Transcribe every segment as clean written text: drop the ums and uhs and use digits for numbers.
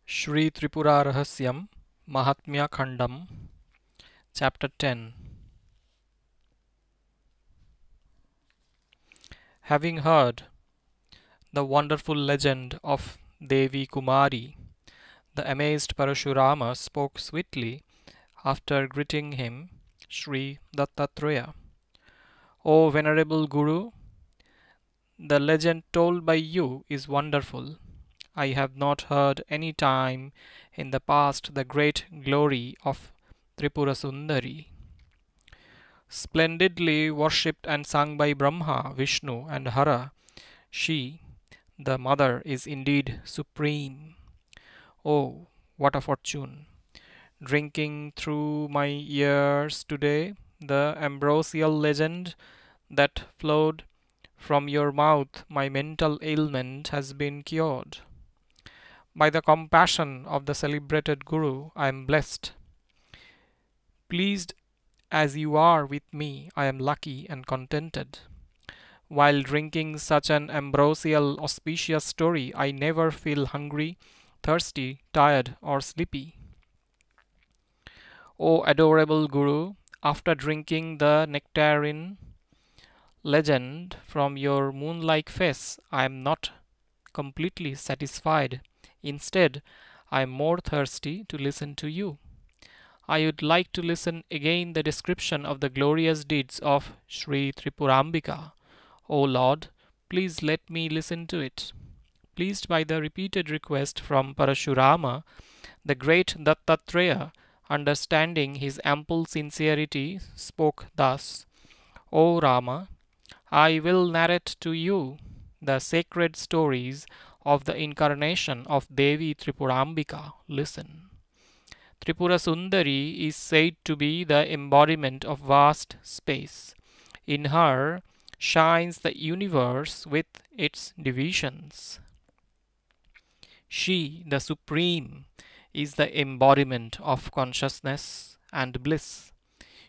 Shri Tripura Rahasyam, MahatmyaKhandam, Chapter 10. Having heard the wonderful legend of Devi Kumari, the amazed Parasurama spoke sweetly after greeting him, Sri Dattatreya. O Venerable Guru, the legend told by you is wonderful. I have not heard any time in the past the great glory of Tripurasundari. Splendidly worshipped and sung by Brahma, Visnu, and Hara, she, the mother, is indeed supreme. Oh, what a fortune! Drinking through my ears today the ambrosial legend that flowed from your mouth, my mental ailment has been cured. By the compassion of the celebrated Guru, I am blessed. Pleased as you are with me, I am lucky and contented. While drinking such an ambrosial, auspicious story, I never feel hungry, thirsty, tired, or sleepy. O adorable Guru, after drinking the nectarine legend from your moon-like face, I am not completely satisfied. Instead, I am more thirsty to listen to you. I would like to listen again the description of the glorious deeds of Sri Tripurambika. O Lord, please let me listen to it. Pleased by the repeated request from Parasurama, the great Dattatreya, understanding his ample sincerity, spoke thus: O Rama, I will narrate to you the sacred stories of the incarnation of Devi Tripurambika. Listen. Tripurasundari is said to be the embodiment of vast space. In her shines the universe with its divisions. She, the Supreme, is the embodiment of consciousness and bliss.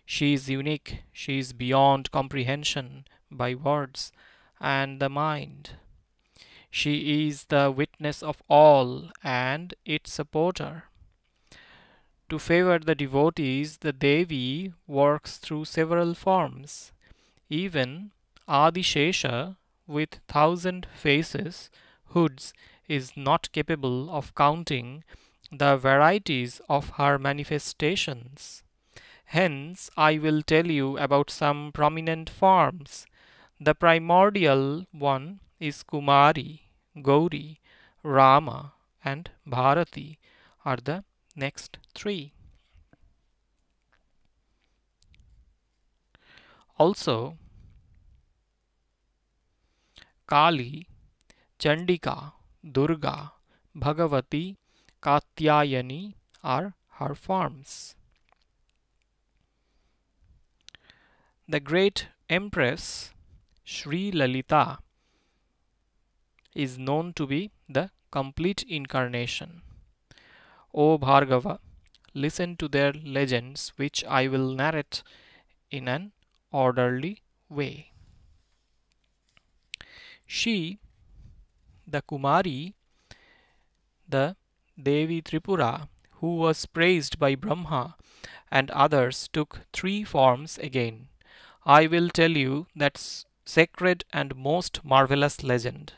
She is unique, she is beyond comprehension by words and the mind. She is the witness of all and its supporter. To favor the devotees, the Devi works through several forms. Even Adishesha, with 1,000 faces, hoods, is not capable of counting the varieties of her manifestations. Hence, I will tell you about some prominent forms. The primordial one is Kumari, Gauri, Rama, and Bharati are the next three. Also, Kali, Chandika, Durga, Bhagavati, Katyayani are her forms. The great Empress Sri Lalita is known to be the complete incarnation. O Bhargava, listen to their legends which I will narrate in an orderly way. She, the Kumari, the Devi Tripura, who was praised by Brahma and others, took three forms again. I will tell you that sacred and most marvelous legend.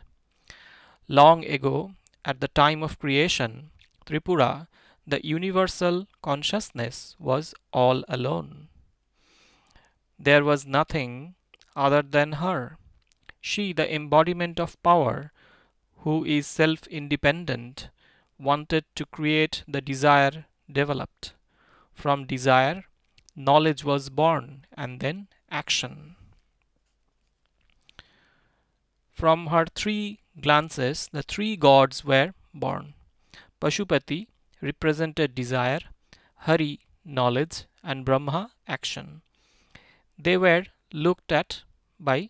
Long ago, at the time of creation, Tripura, the universal consciousness, was all alone. There was nothing other than her. She, the embodiment of power, who is self-independent, wanted to create the desire developed. From desire, knowledge was born, and then action. From her three glances, the three gods were born. Pashupati represented desire, Hari knowledge, and Brahma action. They were looked at by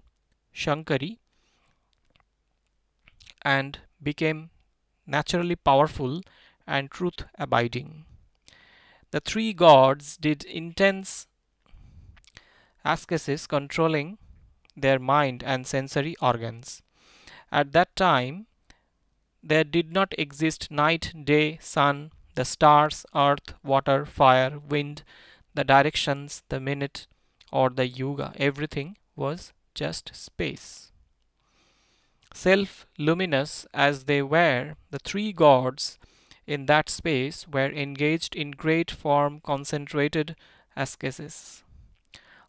Shankari and became naturally powerful and truth abiding. The three gods did intense ascesis, controlling their mind and sensory organs. At that time, There did not exist night, day, sun, the stars, earth, water, fire, wind, the directions, the minute, or the yuga. Everything was just space. Self-luminous as they were, the three gods in that space were engaged in great form concentrated ascesis.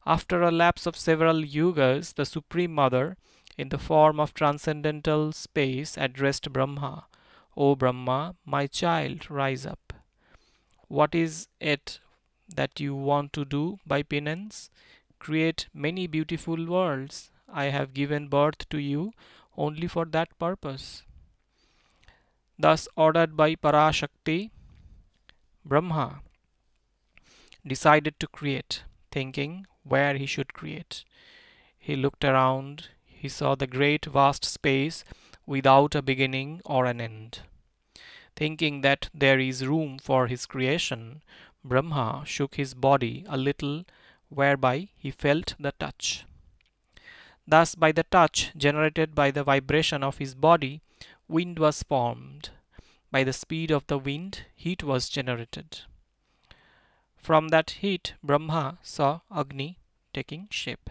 After a lapse of several yugas, the Supreme Mother, in the form of transcendental space, addressed Brahma. O Brahma, my child, rise up. What is it that you want to do by penance? Create many beautiful worlds. I have given birth to you only for that purpose. Thus ordered by Parashakti, Brahma decided to create, thinking where he should create. He looked around, he saw the great vast space without a beginning or an end. Thinking that there is room for his creation, Brahma shook his body a little, whereby he felt the touch. Thus, by the touch generated by the vibration of his body, wind was formed. By the speed of the wind, heat was generated. From that heat, Brahma saw Agni taking shape.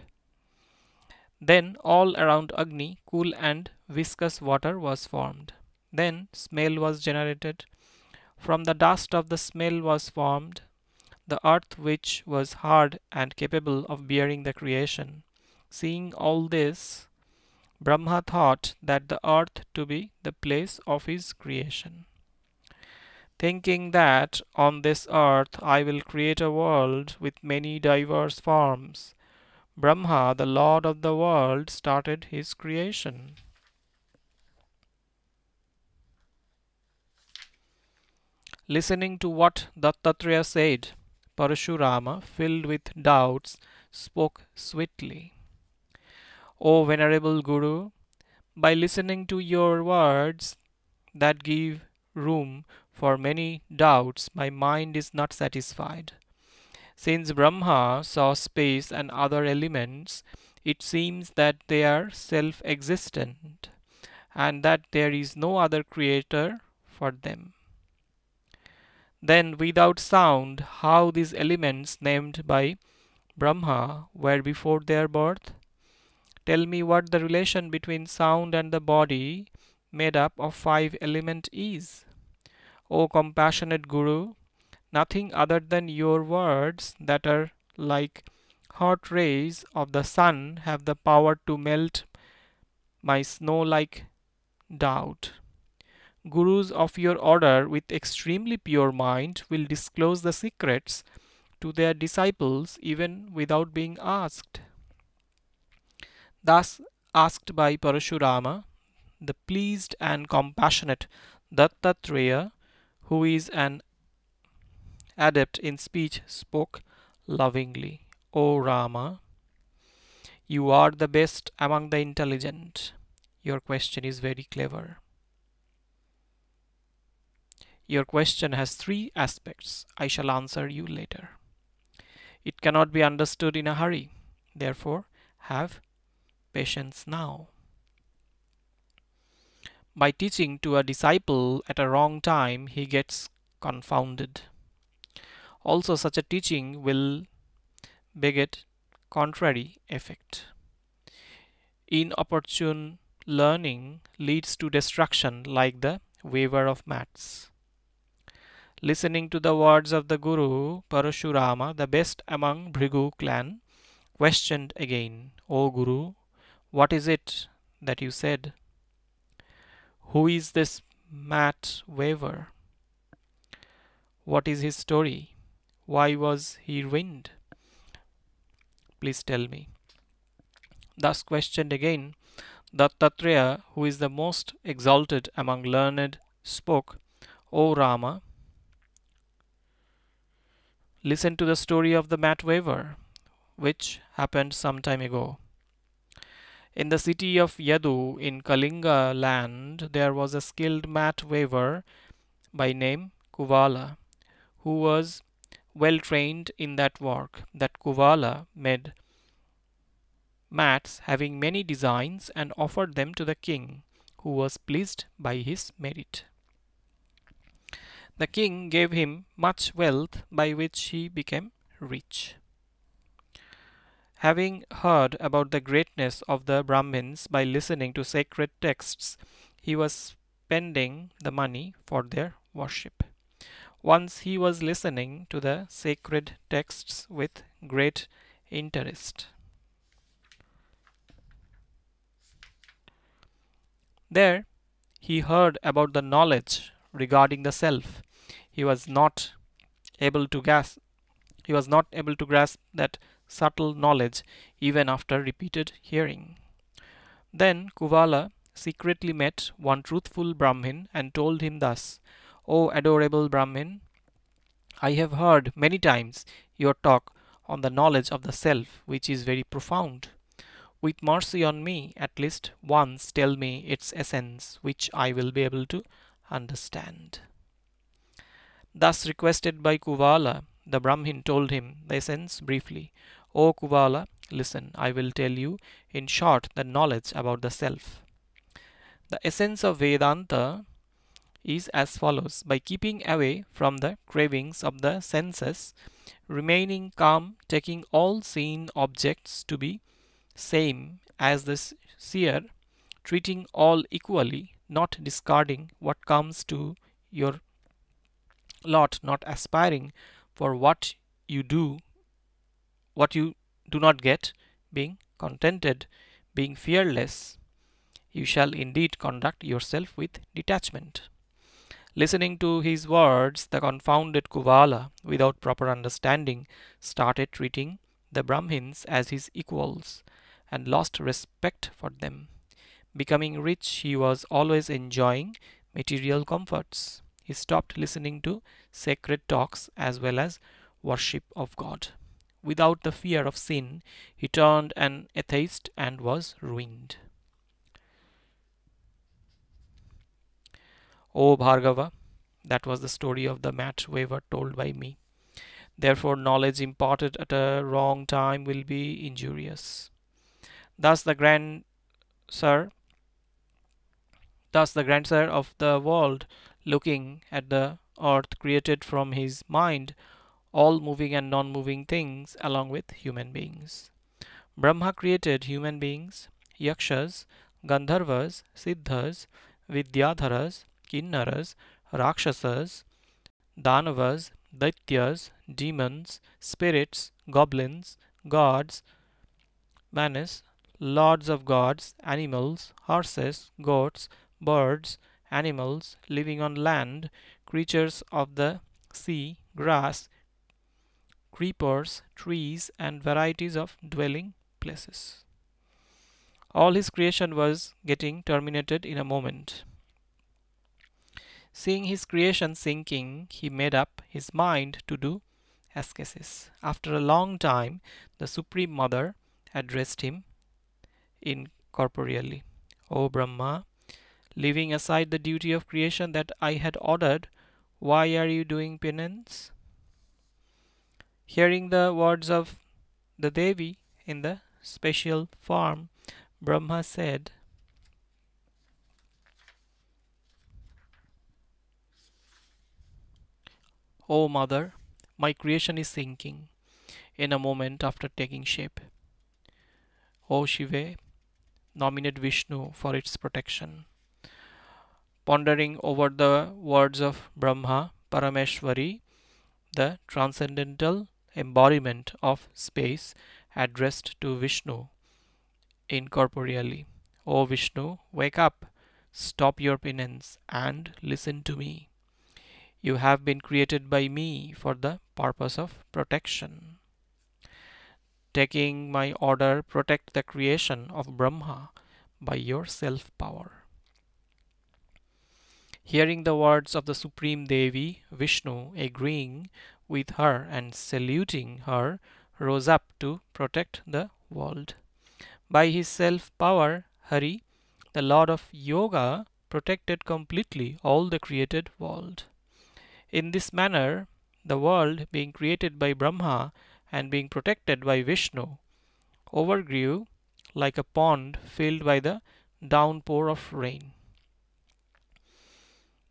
Then, all around Agni, cool and viscous water was formed. Then, smell was generated. From the dust of the smell was formed the earth, which was hard and capable of bearing the creation. Seeing all this, Brahma thought that the earth to be the place of his creation. Thinking that on this earth I will create a world with many diverse forms, Brahma, the Lord of the world, started his creation. Listening to what Dattatreya said, Parasurama, filled with doubts, spoke sweetly. O Venerable Guru, by listening to your words that give room for many doubts, my mind is not satisfied. Since Brahma saw space and other elements, it seems that they are self-existent and that there is no other creator for them. Then, without sound, how these elements named by Brahma were before their birth? Tell me what the relation between sound and the body made up of 5 elements is. O compassionate Guru, nothing other than your words that are like hot rays of the sun have the power to melt my snow-like doubt. Gurus of your order with extremely pure mind will disclose the secrets to their disciples even without being asked. Thus asked by Parasurama, the pleased and compassionate Dattatreya, who is an adept in speech, spoke lovingly. O Rama, you are the best among the intelligent. Your question is very clever. Your question has 3 aspects. I shall answer you later. It cannot be understood in a hurry. Therefore, have patience now. By teaching to a disciple at a wrong time, he gets confounded. Also, such a teaching will beget contrary effect. Inopportune learning leads to destruction like the weaver of mats. Listening to the words of the Guru, Parasurama, the best among Bhrigu clan, questioned again, O Guru, what is it that you said? Who is this mat weaver? What is his story? Why was he ruined? Please tell me. Thus questioned again, Dattatreya, who is the most exalted among learned, spoke, O Rama, listen to the story of the mat weaver, which happened some time ago. In the city of Yadu in Kalinga land, there was a skilled mat weaver by name Kuvala, who was well trained in that work. That Kuvala made mats having many designs and offered them to the king. who was pleased by his merit. The king gave him much wealth, by which he became rich. Having heard about the greatness of the Brahmins by listening to sacred texts, he was spending the money for their worship. Once he was listening to the sacred texts with great interest. There he heard about the knowledge regarding the self. He was not able to grasp that subtle knowledge even after repeated hearing. Then Kuvala secretly met one truthful Brahmin and told him thus, "O adorable Brahmin, I have heard many times your talk on the knowledge of the self, which is very profound. With mercy on me, at least once tell me its essence, which I will be able to understand." Thus requested by Kuvala, the Brahmin told him the essence briefly. "O Kuvala, listen, I will tell you in short the knowledge about the self. The essence of Vedanta is as follows. By keeping away from the cravings of the senses, remaining calm, taking all seen objects to be same as the seer, treating all equally, not discarding what comes to your lot, not aspiring for what you do not get, being contented, being fearless, you shall indeed conduct yourself with detachment." Listening to his words, the confounded Kuvala, without proper understanding, started treating the Brahmins as his equals, and lost respect for them. Becoming rich, he was always enjoying material comforts. He stopped listening to sacred talks as well as worship of God. Without the fear of sin, he turned an atheist and was ruined. O Bhargava, that was the story of the mat waver told by me. Therefore, knowledge imparted at a wrong time will be injurious. Thus the grandsire of the world, looking at the earth created from his mind, all moving and non-moving things along with human beings. Brahma created human beings, yakshas, gandharvas, siddhas, vidyadharas, kinnaras, rakshasas, danavas, daityas, demons, spirits, goblins, gods, manas, lords of gods, animals, horses, goats, birds, animals living on land, creatures of the sea, grass, creepers, trees, and varieties of dwelling places. All his creation was getting terminated in a moment. Seeing his creation sinking, he made up his mind to do ascesis. After a long time, the Supreme Mother addressed him incorporeally. "O Brahma, leaving aside the duty of creation that I had ordered, why are you doing penance?" Hearing the words of the Devi in the special form, Brahma said, "O Mother, my creation is sinking in a moment after taking shape. O Shiva, nominate Vishnu for its protection." Pondering over the words of Brahma, Parameshwari, the transcendental embodiment of space, addressed to Vishnu incorporeally, "O Vishnu, wake up, stop your penance, and listen to me. You have been created by me for the purpose of protection. Taking my order, protect the creation of Brahma by your self-power." Hearing the words of the Supreme Devi, Vishnu, agreeing with her and saluting her, rose up to protect the world. By his self-power, Hari, the Lord of Yoga, protected completely all the created world. In this manner, the world, being created by Brahma and being protected by Vishnu, overgrew like a pond filled by the downpour of rain.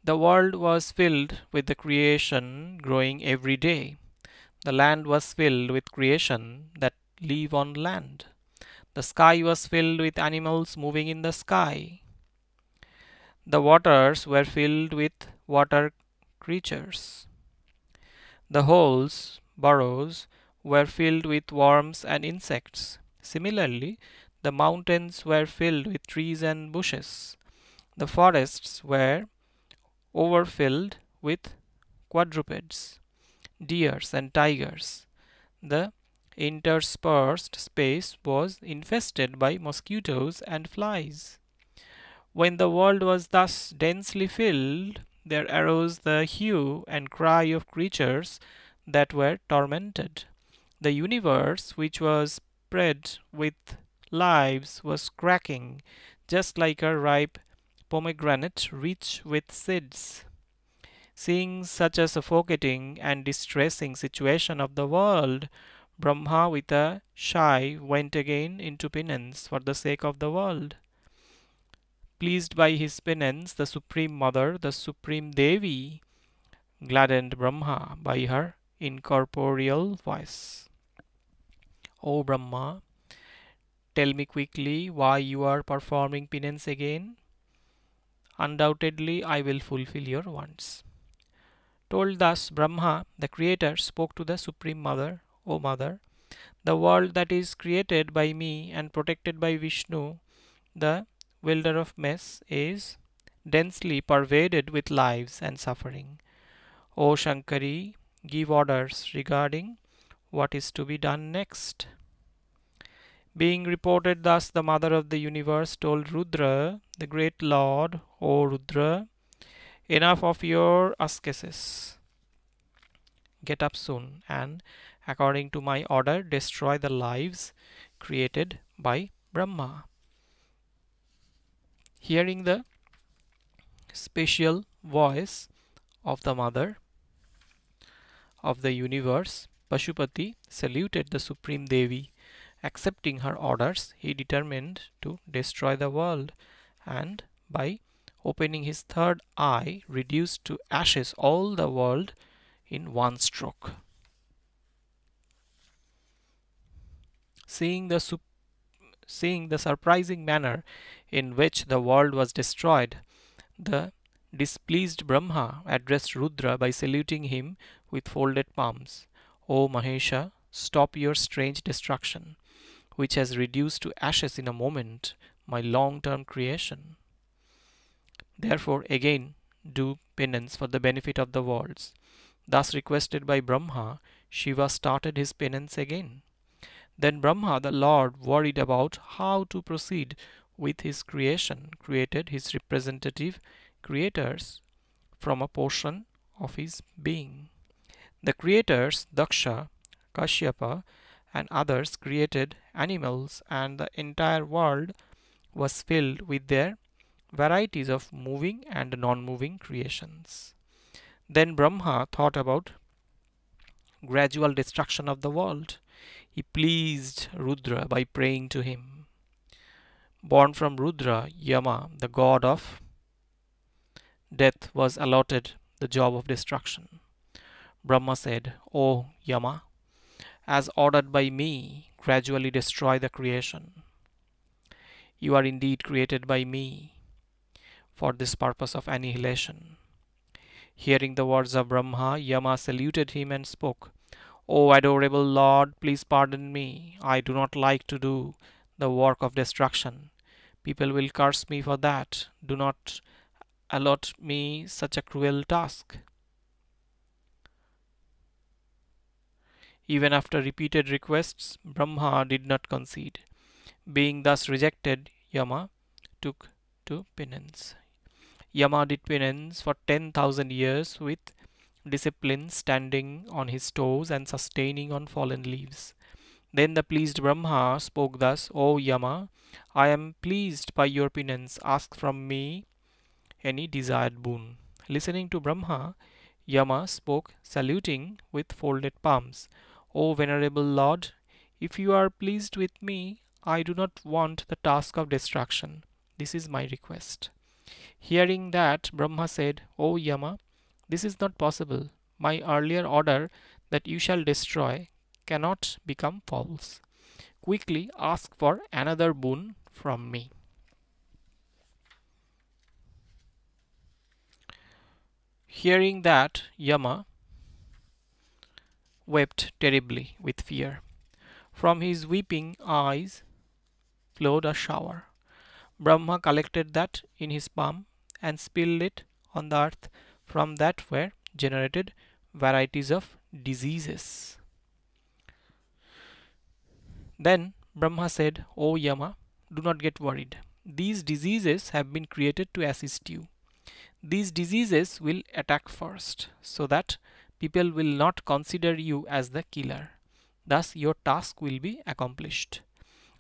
The world was filled with the creation growing every day. The land was filled with creation that live on land. The sky was filled with animals moving in the sky. The waters were filled with water creatures. The holes, burrows, were filled with worms and insects. Similarly, the mountains were filled with trees and bushes. The forests were overfilled with quadrupeds, deers, and tigers. The interspersed space was infested by mosquitoes and flies. When the world was thus densely filled, there arose the hue and cry of creatures that were tormented. The universe, which was spread with lives, was cracking, just like a ripe pomegranate rich with seeds. Seeing such a suffocating and distressing situation of the world, Brahma with a sigh went again into penance for the sake of the world. Pleased by his penance, the Supreme Mother, the Supreme Devi, gladdened Brahma by her incorporeal voice. O Brahma, tell me quickly why you are performing penance again. Undoubtedly, I will fulfill your wants. Told thus, Brahma, the Creator, spoke to the Supreme Mother, O Mother, the world that is created by me and protected by Vishnu, the wielder of mess, is densely pervaded with lives and suffering. O Shankari, give orders regarding what is to be done next. Being reported thus, the Mother of the Universe told Rudra, the great Lord, O Rudra, enough of your ascesis. Get up soon and, according to my order, destroy the lives created by Brahma. Hearing the special voice of the Mother of the Universe, Pashupati saluted the Supreme Devi. Accepting her orders, he determined to destroy the world, and by opening his third eye, reduced to ashes all the world in one stroke. Seeing the surprising manner in which the world was destroyed, the displeased Brahma addressed Rudra by saluting him with folded palms. O Mahesha, stop your strange destruction, which has reduced to ashes in a moment my long-term creation. Therefore again do penance for the benefit of the worlds. Thus requested by Brahma, Shiva started his penance again. Then Brahma, the Lord, worried about how to proceed with his creation, created his representative creators from a portion of his being. The creators, Daksha, Kashyapa, and others created animals, and the entire world was filled with their varieties of moving and non-moving creations. Then Brahma thought about gradual destruction of the world. He pleased Rudra by praying to him. Born from Rudra, Yama, the god of death, was allotted the job of destruction. Brahma said, O Yama, as ordered by me, gradually destroy the creation. You are indeed created by me for this purpose of annihilation. Hearing the words of Brahma, Yama saluted him and spoke, O adorable Lord, please pardon me. I do not like to do the work of destruction. People will curse me for that. Do not allot me such a cruel task. Even after repeated requests, Brahma did not concede. Being thus rejected, Yama took to penance. Yama did penance for 10,000 years with discipline, standing on his toes and sustaining on fallen leaves. Then the pleased Brahma spoke thus, O Yama, I am pleased by your penance. Ask from me any desired boon. Listening to Brahma, Yama spoke, saluting with folded palms. O venerable Lord, if you are pleased with me, I do not want the task of destruction. This is my request. Hearing that, Brahma said, O Yama, this is not possible. My earlier order that you shall destroy cannot become false. Quickly ask for another boon from me. Hearing that, Yama wept terribly with fear. From his weeping eyes flowed a shower. Brahma collected that in his palm and spilled it on the earth. From that were generated varieties of diseases. Then Brahma said, O Yama, do not get worried. These diseases have been created to assist you. These diseases will attack first, so that people will not consider you as the killer. Thus your task will be accomplished.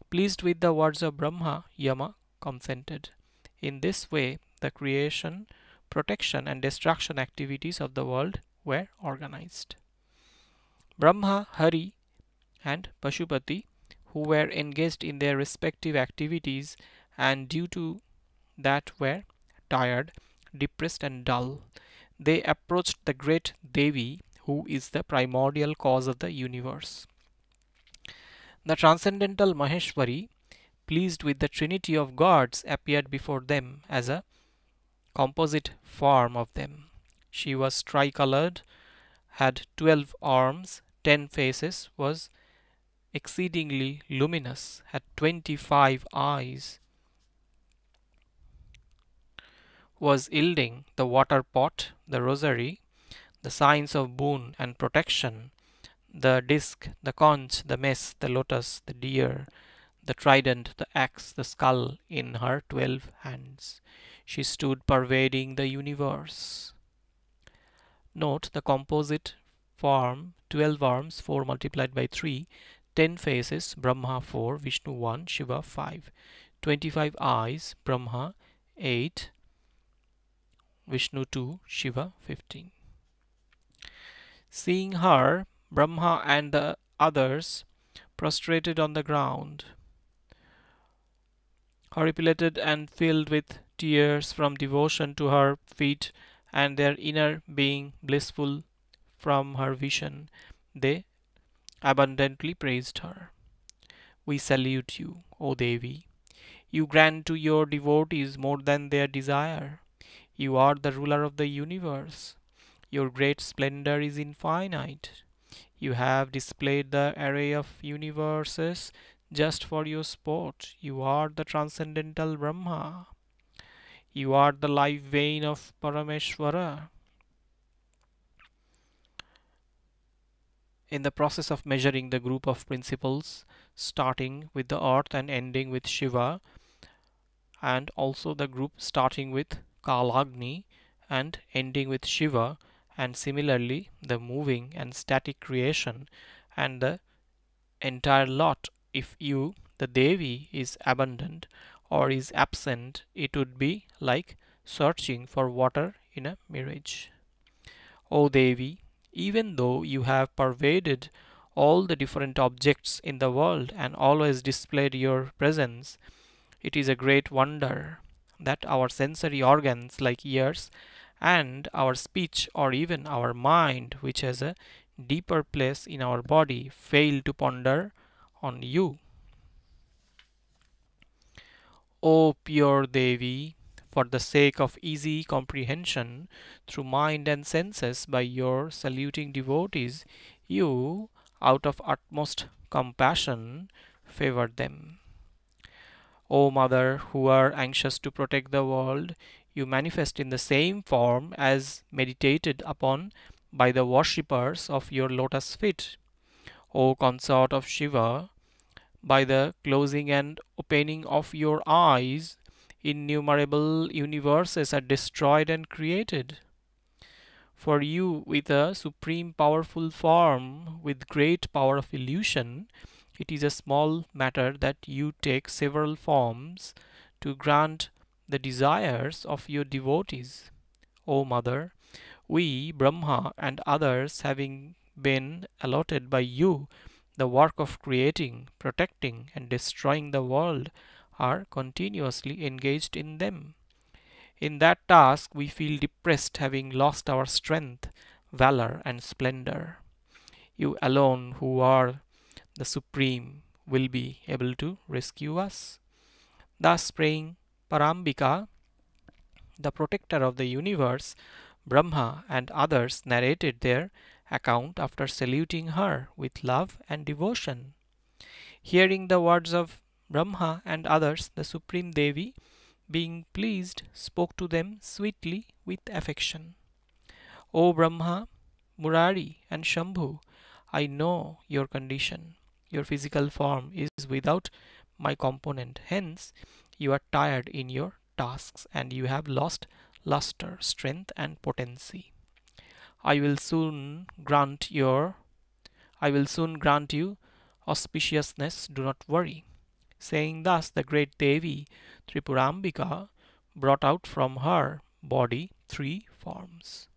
Pleased with the words of Brahma, Yama consented. In this way, the creation, protection and destruction activities of the world were organized. Brahma, Hari and Pashupati, who were engaged in their respective activities and due to that were tired, depressed and dull, they approached the great Devi, who is the primordial cause of the universe. The transcendental Maheshwari, pleased with the trinity of gods, appeared before them as a composite form of them. She was tricolored, had 12 arms, 10 faces, was exceedingly luminous, had 25 eyes, was yielding the water pot, the rosary, the signs of boon and protection, the disc, the conch, the mess, the lotus, the deer, the trident, the axe, the skull in her 12 hands. She stood pervading the universe. Note the composite form, 12 arms, 4 multiplied by 3, 10 faces, Brahma 4, Vishnu 1, Shiva 5, 25 eyes, Brahma 8, Vishnu 2, Shiva 15. Seeing her, Brahma and the others prostrated on the ground, horripilated and filled with tears from devotion to her feet and their inner being blissful from her vision, they abundantly praised her. We salute you, O Devi. You grant to your devotees more than their desire. You are the ruler of the universe. Your great splendor is infinite. You have displayed the array of universes just for your sport. You are the transcendental Brahma. You are the life vein of Parameshwara. In the process of measuring the group of principles, starting with the earth and ending with Shiva, and also the group starting with Kalagni and ending with Shiva, and similarly the moving and static creation and the entire lot, if you, the Devi, is abundant or is absent, it would be like searching for water in a mirage. O Devi, even though you have pervaded all the different objects in the world and always displayed your presence, it is a great wonder that our sensory organs like ears and our speech or even our mind, which has a deeper place in our body, fail to ponder on you. O pure Devi, for the sake of easy comprehension through mind and senses by your saluting devotees, you, out of utmost compassion, favor them. O Mother, who are anxious to protect the world, you manifest in the same form as meditated upon by the worshippers of your lotus feet. O consort of Shiva, by the closing and opening of your eyes, innumerable universes are destroyed and created. For you, with a supreme powerful form, with great power of illusion, it is a small matter that you take several forms to grant the desires of your devotees. O Mother, we, Brahma and others, having been allotted by you the work of creating, protecting and destroying the world, are continuously engaged in them. In that task we feel depressed, having lost our strength, valor, and splendor. You alone, who are the Supreme, will be able to rescue us. Thus praying Parambika, the protector of the universe, Brahma and others narrated their account after saluting her with love and devotion. Hearing the words of Brahma and others, the Supreme Devi, being pleased, spoke to them sweetly with affection. O Brahma, Murari, and Shambhu, I know your condition. Your physical form is without my component. Hence, you are tired in your tasks and you have lost luster, strength, and potency. I will soon grant you auspiciousness, do not worry. Saying thus, the great Devi Tripurambika brought out from her body 3 forms.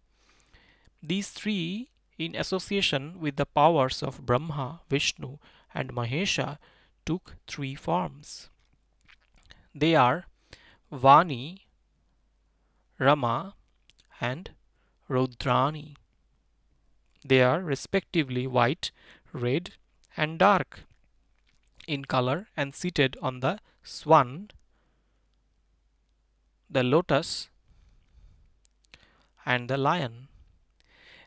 These 3, in association with the powers of Brahma, Vishnu, and Mahesha, took 3 forms. They are Vani, Rama, and Rudrani. They are respectively white, red, and dark in color and seated on the swan, the lotus, and the lion.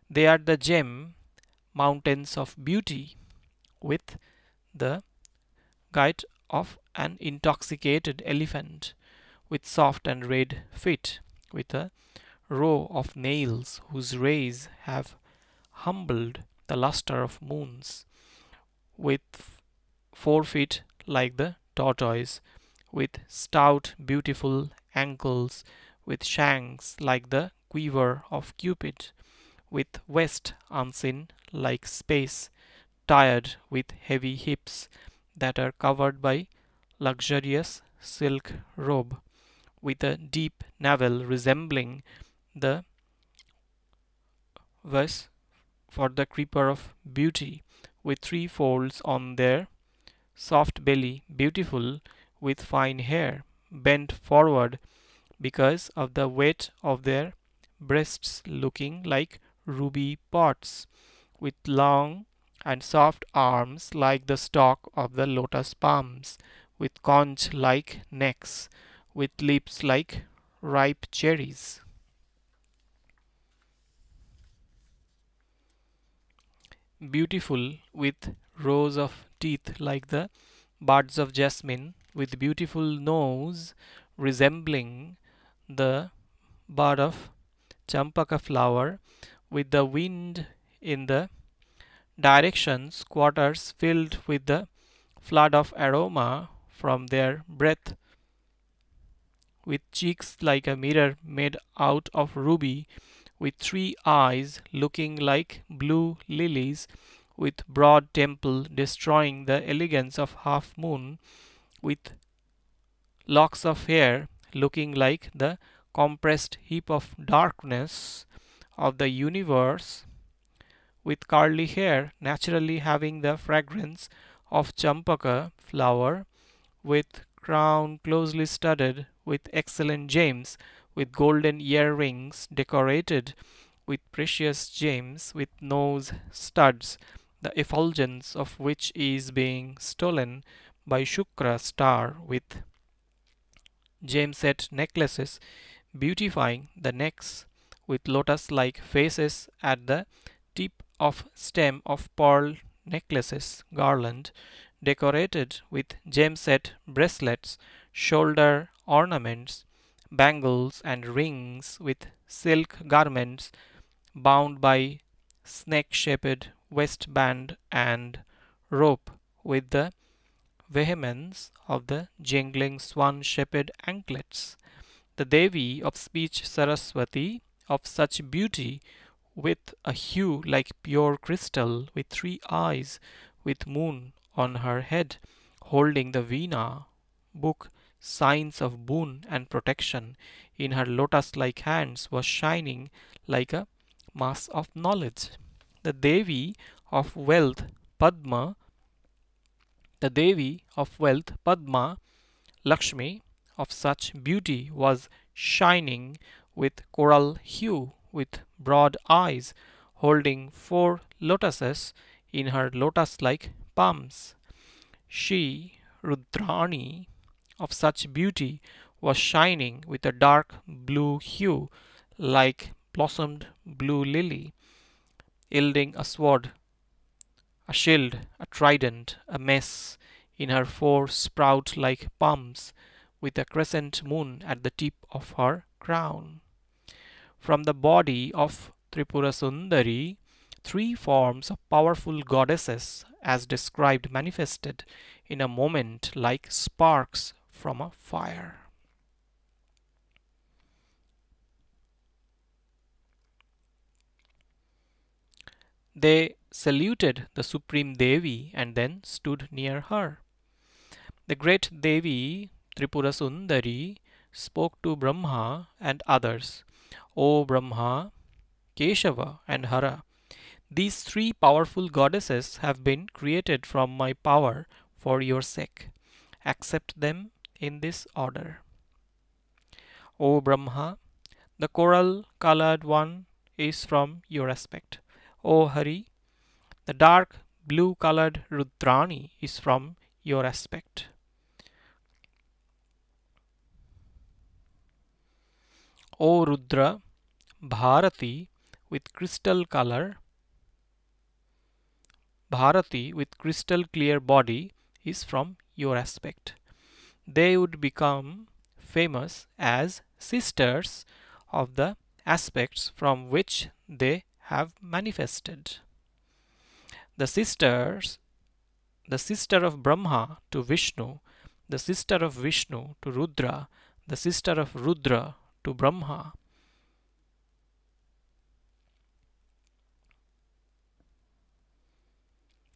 They are the gem mountains of beauty with the guide of an intoxicated elephant with soft and red feet, with a row of nails whose rays have humbled the luster of moons, with 4 feet like the tortoise, with stout beautiful ankles, with shanks like the quiver of Cupid, with waist unseen like space, tired with heavy hips that are covered by luxurious silk robe, with a deep navel resembling the vase for the creeper of beauty, with 3 folds on their soft belly, beautiful with fine hair, bent forward because of the weight of their breasts, looking like ruby pots, with long and soft arms like the stalk of the lotus palms, with conch like necks, with lips like ripe cherries. Beautiful with rows of teeth like the buds of jasmine, with beautiful nose resembling the bud of champaka flower, with the wind in the directions, quarters filled with the flood of aroma from their breath, with cheeks like a mirror made out of ruby, with 3 eyes looking like blue lilies, with broad temple destroying the elegance of half moon, with locks of hair looking like the compressed heap of darkness of the universe, with curly hair naturally having the fragrance of champaka flower, with crown closely studded with excellent gems, with golden earrings decorated with precious gems, with nose studs, the effulgence of which is being stolen by Shukra star, with gem-set necklaces beautifying the necks, with lotus-like faces at the tip of stem of pearl necklaces garland, decorated with gem-set bracelets, shoulder ornaments, bangles and rings, with silk garments bound by snake-shaped waistband and rope, with the vehemence of the jingling swan-shaped anklets. The Devi of speech Saraswati, of such beauty, with a hue like pure crystal, with 3 eyes, with moon on her head, holding the Veena book, signs of boon and protection in her lotus-like hands, was shining like a mass of knowledge. The Devi of wealth, Padma, the Devi of wealth, Padma, Lakshmi, of such beauty was shining with coral hue, with broad eyes, holding 4 lotuses in her lotus-like palms. She, Rudrani, of such beauty, was shining with a dark blue hue, like blossomed blue lily, yielding a sword, a shield, a trident, a mace in her 4 sprout-like palms, with a crescent moon at the tip of her crown. From the body of Tripurasundari, 3 forms of powerful goddesses, as described, manifested in a moment like sparks from a fire. They saluted the Supreme Devi and then stood near her. The great Devi, Tripurasundari, spoke to Brahma and others. O Brahma, Keshava, and Hara, these 3 powerful goddesses have been created from my power for your sake. Accept them in this order. O Brahma, the coral-colored one is from your aspect. O Hari, the dark blue-colored Rudrani is from your aspect. O Rudra, Bharati with crystal color, Bharati with crystal clear body is from your aspect. They would become famous as sisters of the aspects from which they have manifested. The sisters, the sister of Brahma to Vishnu, the sister of Vishnu to Rudra, the sister of Rudra to Brahma.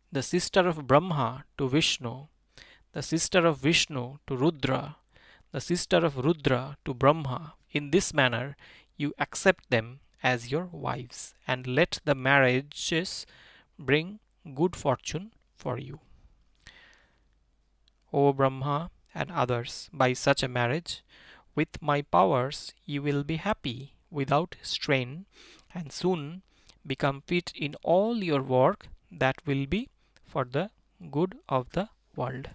The sister of Brahma to Vishnu, the sister of Vishnu to Rudra, the sister of Rudra to Brahma. In this manner, you accept them as your wives, and let the marriages bring good fortune for you. O Brahma and others, by such a marriage, with my powers, you will be happy without strain, and soon become fit in all your work that will be for the good of the world.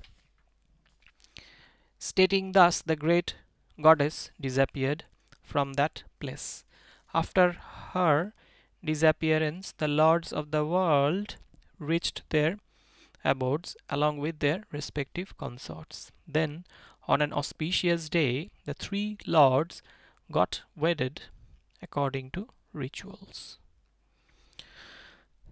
Stating thus, the great goddess disappeared from that place. After her disappearance, the lords of the world reached their abodes along with their respective consorts. Then, on an auspicious day, the 3 lords got wedded according to rituals.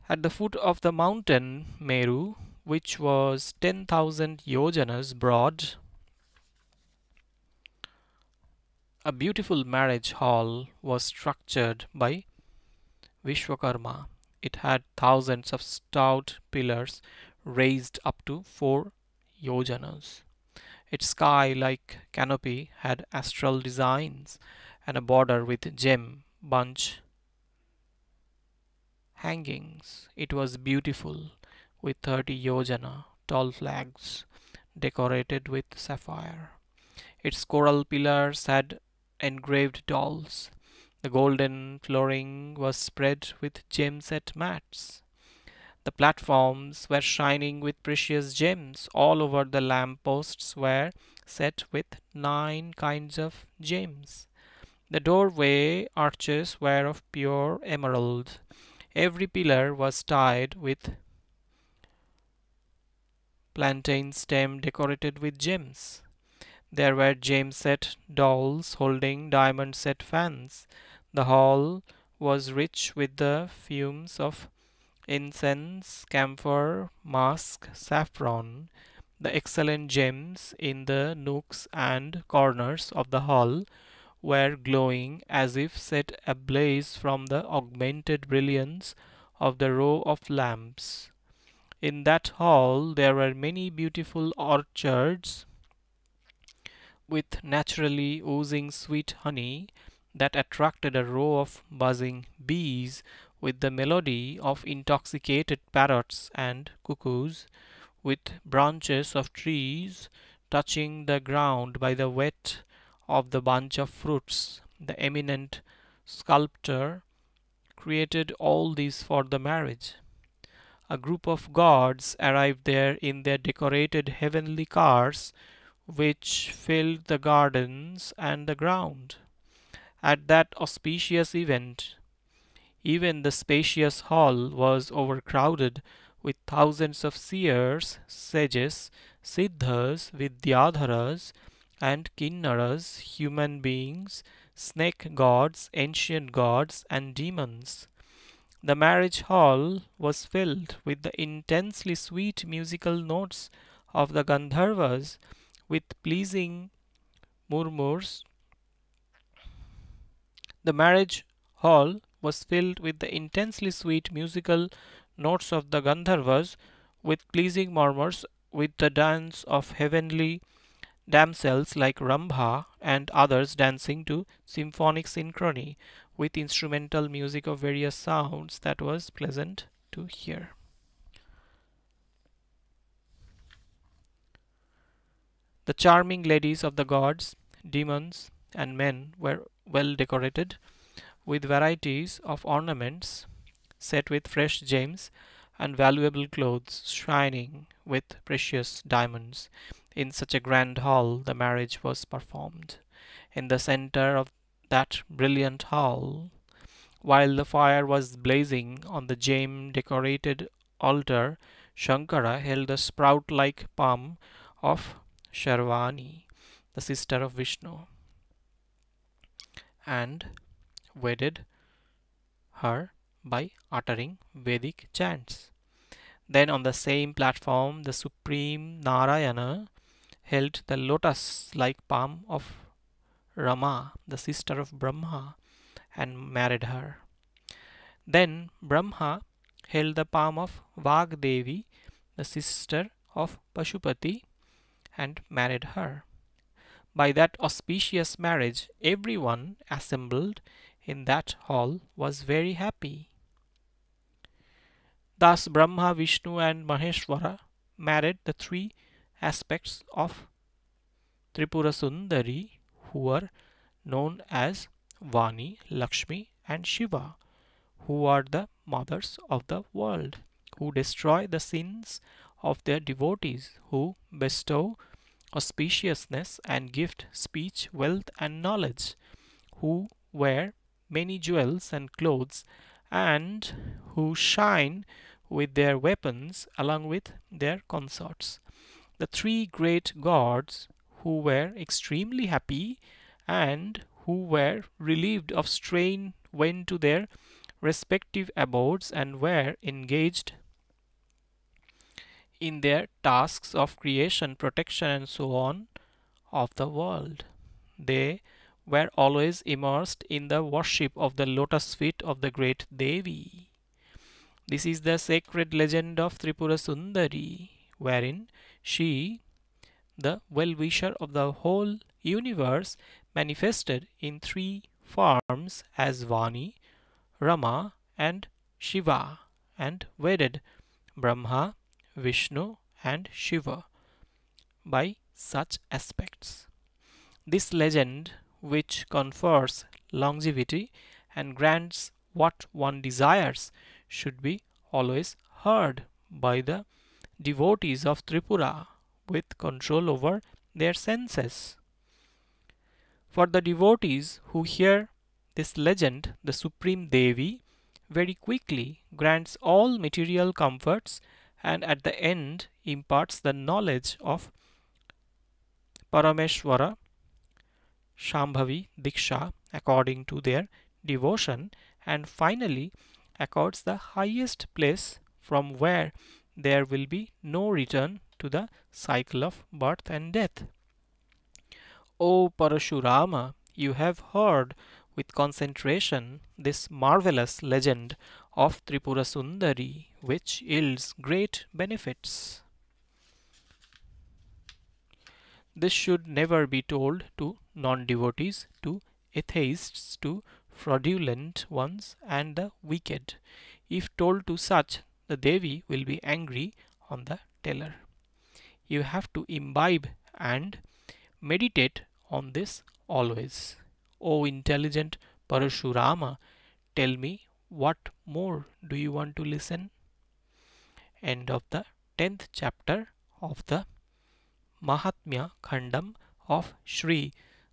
At the foot of the mountain Meru, which was 10,000 yojanas broad, a beautiful marriage hall was structured by Vishwakarma. It had thousands of stout pillars raised up to 4 yojanas. Its sky-like canopy had astral designs and a border with gem bunch hangings. It was beautiful, with 30 yojana tall flags decorated with sapphire. Its coral pillars had engraved dolls. The golden flooring was spread with gem-set mats. The platforms were shining with precious gems. All over the lampposts were set with 9 kinds of gems. The doorway arches were of pure emerald. Every pillar was tied with plantain stem decorated with gems. There were gem-set dolls holding diamond-set fans. The hall was rich with the fumes of incense, camphor, musk, saffron. The excellent gems in the nooks and corners of the hall were glowing as if set ablaze from the augmented brilliance of the row of lamps. In that hall there were many beautiful orchards with naturally oozing sweet honey that attracted a row of buzzing bees with the melody of intoxicated parrots and cuckoos, with branches of trees touching the ground by the wet of the bunch of fruits. The eminent sculptor created all these for the marriage. A group of gods arrived there in their decorated heavenly cars, which filled the gardens and the ground. At that auspicious event, even the spacious hall was overcrowded with thousands of seers, sages, siddhas, vidyadharas, and kinnaras, human beings, snake gods, ancient gods, and demons. The marriage hall was filled with the intensely sweet musical notes of the Gandharvas, with pleasing murmurs. The marriage hall was filled with the intensely sweet musical notes of the Gandharvas, with pleasing murmurs, with the dance of heavenly damsels like Rambha and others dancing to symphonic synchrony, with instrumental music of various sounds that was pleasant to hear. The charming ladies of the gods, demons, and men were well decorated with varieties of ornaments set with fresh gems and valuable clothes shining with precious diamonds. In such a grand hall the marriage was performed. In the center of that brilliant hall, while the fire was blazing on the gem-decorated altar, Shankara held the sprout-like palm of Sharvani, the sister of Vishnu, and wedded her by uttering Vedic chants. Then on the same platform the supreme Narayana held the lotus-like palm of Rama, the sister of Brahma, and married her. Then Brahma held the palm of Vagdevi, the sister of Pashupati, and married her. By that auspicious marriage everyone assembled in that hall was very happy. Thus Brahma, Vishnu, and Maheshwara married the three aspects of Tripurasundari, who were known as Vani, Lakshmi, and Shiva, who are the mothers of the world, who destroy the sins of their devotees, who bestow auspiciousness and gift speech, wealth, and knowledge, who wear many jewels and clothes, and who shine with their weapons along with their consorts. The three great gods who were extremely happy and who were relieved of strain went to their respective abodes and were engaged in their tasks of creation, protection, and so on of the world. They were always immersed in the worship of the lotus feet of the great Devi. This is the sacred legend of Tripurasundari, wherein she, the well-wisher of the whole universe, manifested in three forms as Vani, Rama, and Shiva, and wedded Brahma, Vishnu, and Shiva by such aspects. This legend, which confers longevity and grants what one desires, should be always heard by the devotees of Tripura with control over their senses. For the devotees who hear this legend, the Supreme Devi very quickly grants all material comforts and at the end imparts the knowledge of Parameshwara Shambhavi Diksha according to their devotion, and finally accords the highest place from where there will be no return to the cycle of birth and death. O Parasurama, you have heard with concentration this marvelous legend of Tripurasundari, which yields great benefits. This should never be told to non-devotees, to atheists, to fraudulent ones, and the wicked. If told to such, the Devi will be angry on the teller. You have to imbibe and meditate on this always. O intelligent Parasurama, tell me, what more do you want to listen? End of the 10th chapter of the MahatmyaKhandam of Sri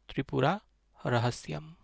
Tripura Rahasyam.